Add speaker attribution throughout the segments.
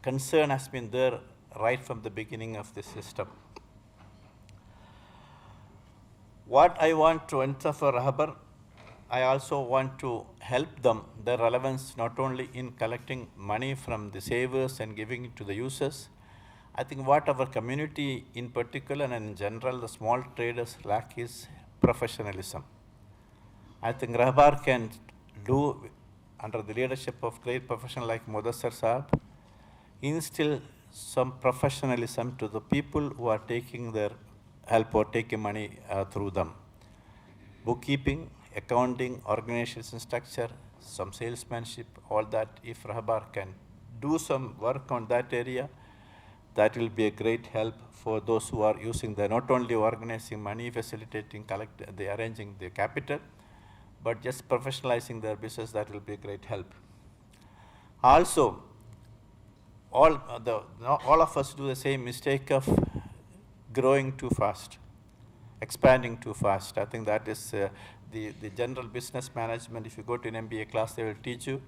Speaker 1: concern has been there right from the beginning of the system. What I want to enter for Rehbar, I also want to help them, their relevance not only in collecting money from the savers and giving it to the users. I think what our community in particular and in general, the small traders lack is professionalism. I think Rehbar can do, under the leadership of great professional like Mudassar Saab, instill some professionalism to the people who are taking their help or taking money through them. Bookkeeping, accounting, organization structure, some salesmanship, all that, if Rehbar can do some work on that area, that will be a great help for those who are using the, not only organizing money, facilitating, arranging the capital, but just professionalizing their business, that will be a great help. Also, all of us do the same mistake of growing too fast, expanding too fast. I think that is the general business management. If you go to an MBA class, they will teach you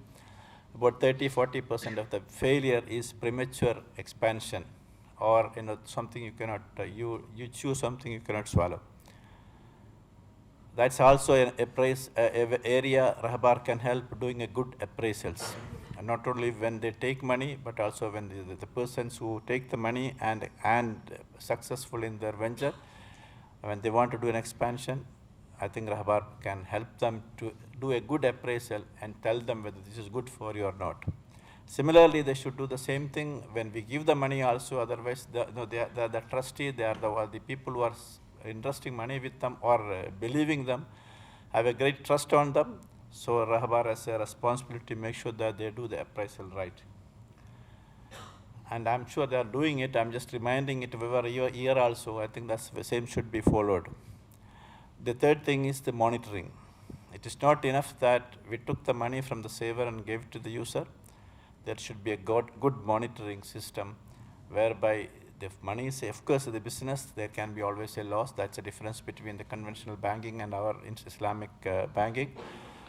Speaker 1: about 30–40% of the failure is premature expansion, or something you cannot, you choose something you cannot swallow. That's also an area Rehbar can help doing a good appraisals. And not only when they take money, but also when the persons who take the money and successful in their venture, when they want to do an expansion, I think Rehbar can help them to do a good appraisal and tell them whether this is good for you or not. Similarly, they should do the same thing when we give the money also. Otherwise, the trustee, they are the people who are investing money with them or believing them, have a great trust on them. So Rehbar has a responsibility to make sure that they do the appraisal right. And I'm sure they are doing it. I'm just reminding it every year also. I think that's the same should be followed. The third thing is the monitoring. It is not enough that we took the money from the saver and gave it to the user. There should be a good monitoring system whereby the money is, of course, the business, there can be always a loss. That's a difference between the conventional banking and our Islamic banking.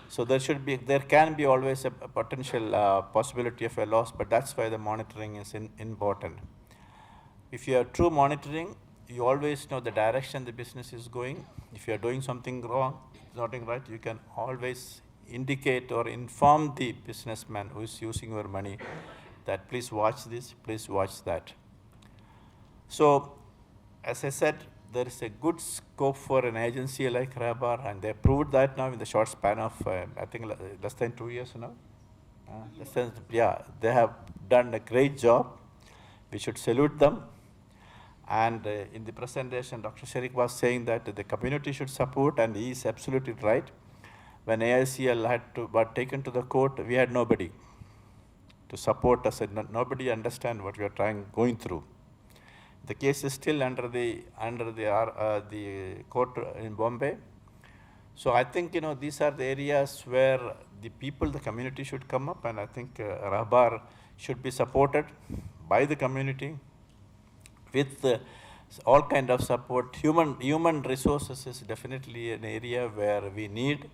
Speaker 1: So there can be always a potential possibility of a loss, but that's why the monitoring is important. If you have true monitoring, you always know the direction the business is going. If you are doing something wrong, something right, you can always indicate or inform the businessman who is using your money that please watch this, please watch that. So, as I said, there is a good scope for an agency like Rehbar, and they proved that now in the short span of, I think, less than 2 years now. They have done a great job. We should salute them. And in the presentation, Dr. Sharik was saying that the community should support, and he is absolutely right. When AICL was taken to the court, we had nobody to support us, and nobody understand what we are going through. The case is still under the court in Bombay. So I think these are the areas where the people, the community should come up, and I think Rehbar should be supported by the community with all kind of support. Human resources is definitely an area where we need,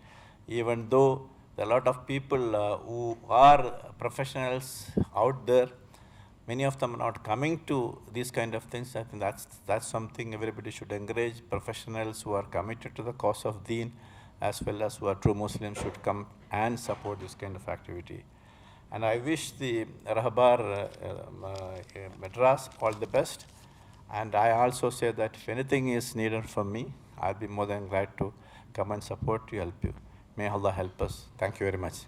Speaker 1: even though there are a lot of people who are professionals out there. Many of them are not coming to these kind of things. I think that's something everybody should encourage. Professionals who are committed to the cause of Deen, as well as who are true Muslims, should come and support this kind of activity. And I wish the Rehbar Madras all the best. And I also say that if anything is needed from me, I'll be more than glad to come and support you, help you. May Allah help us. Thank you very much.